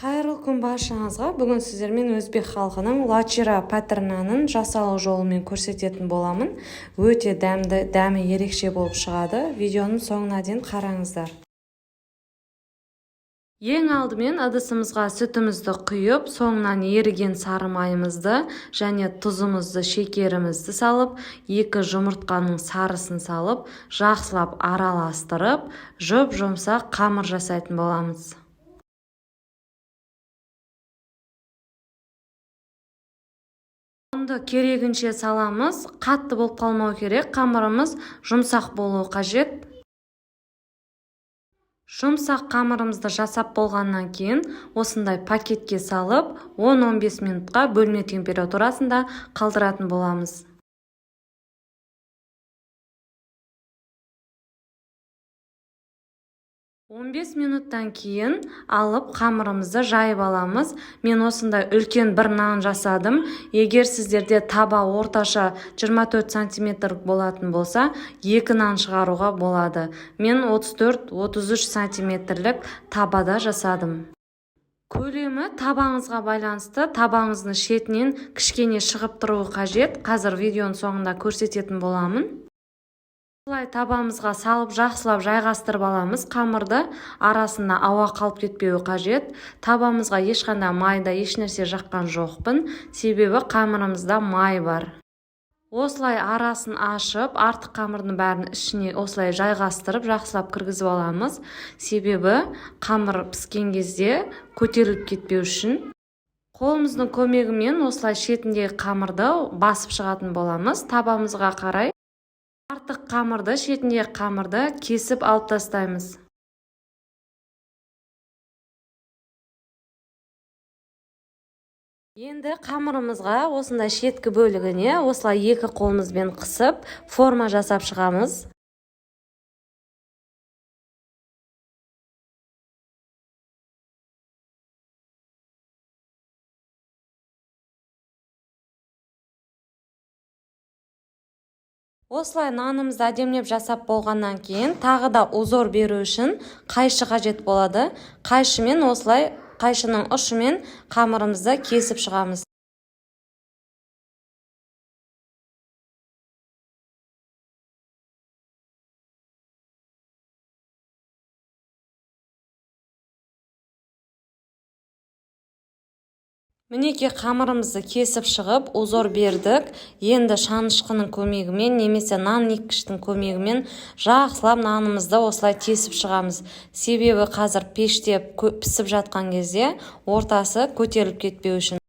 Қайырлы күн баршаңызға. Бүгін сіздермен өзбек халқының лачира пәтірнанын жасалу жолымен көрсететін боламын. Өте дәмі ерекше болып шығады. Видеоның соңына дейін қараңыздар. Ең алдымен ыдысымызға сүтімізді құйып, соңынан еріген сары майымызды және тұзымызды, шекерімізді салып, 2 жұмыртқаның сарысын салып, жақсылап араластырып, жұп-жұмсақ қамыр жасайтын боламыз. Онда керегінше саламыз, қатты болып қалмау керек, қамырымыз жұмсақ болуы қажет. Жұмсақ қамырымызды жасап болғаннан кейін, осындай пакетке салып, 10-15 минутқа бөлме температурасында қалдыратын боламыз. 15 минуттан кейін алып қамырымызды жайып аламыз. Мен осындай үлкен бір нан жасадым. Егер сіздерде таба орташа 24 сантиметр болатын болса, 2 нан шығаруға болады. Мен 34-33 сантиметрлік табада жасадым. Көлемі табаңызға байланысты, табаңыздың шетінен кішкене шығып тұруы қажет. Қазір видеоның соңында көрсететін боламын. Осылай табамызға салып жақсылап жайғастырып аламыз. Қамырды арасында ауа қалып кетпеуі қажет. Табамызға ешқандай майда ешнәрсе жаққан жоқпын, себебі қамырымызда май бар. Осылай арасын ашып, артық қамырдың бәрін ішіне осылай жайғастырып, жақсылап кіргізіп аламыз. Себебі қамыр піскен кезде көтеріліп кетпеу үшін. Қолымыздың көмегімен осылай шетіндегі қамырды басып шығатын боламыз. Табамызға қарай артық қамырды, шетіндегі қамырды кесіп алып тастаймыз. Енді қамырымызға осындай шеткі бөлігіне осылай 2 қолымызбен қысып, форма жасап шығамыз. Осылай нанымызды әдемілеп жасап болғаннан кейін, тағы да узор беру үшін қайшы қажет болады. Қайшымен осылай, қайшының ұшымен қамырымызды кесіп шығамыз. Мінеке қамырымызды кесіп шығып, узор бердік. Енді шанышқының көмегімен немесе нан еккіштің көмегімен жақсылап нанымызды осылай тесіп шығамыз. Себебі қазір пеште пісіп жатқан кезде ортасы көтеріліп кетпеу үшін.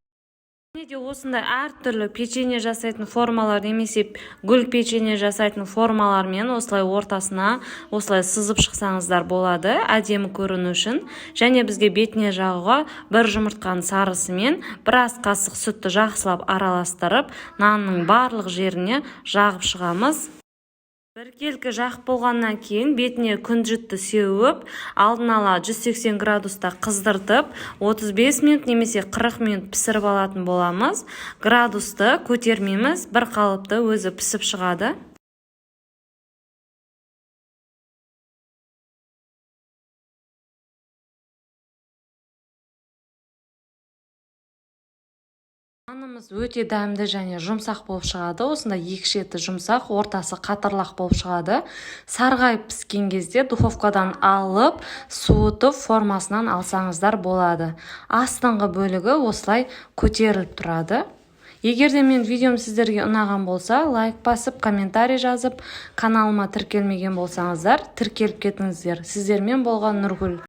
Осындай әртүрлі печенье жасайтын формалар немесе гүл печенье жасайтын формалармен осылай ортасына осылай сызып шықсаңыздар болады, әдемі көріну үшін. Және бізге бетіне жағуға 1 жұмыртқаның сарысымен 1 ас қасық сүтті жақсылап араластырып, нанның барлық жеріне жағып шығамыз. Біркелкі жақып болғаннан кейін бетіне күнжітті сеуіп, алдын ала 180 градуста қыздыртып, 35 минут немесе 40 минут пісіріп алатын боламыз. Градусты көтермейміз, бір қалыпты өзі пісіп шығады. Нанымыз өте дәмді және жұмсақ болып шығады. Осында 2 шеті жұмсақ, ортасы қатырлақ болып шығады. Сарғайып піскен кезде духовкадан алып, суытып формасынан алсаңыздар болады. Астыңғы бөлігі осылай көтеріліп тұрады. Егер де мен видеом сіздерге ұнаған болса, лайк басып, комментарий жазып, каналыма тіркелмеген болсаңыздар, тіркеліп кетіңіздер. Сіздермен болған Нұргүл.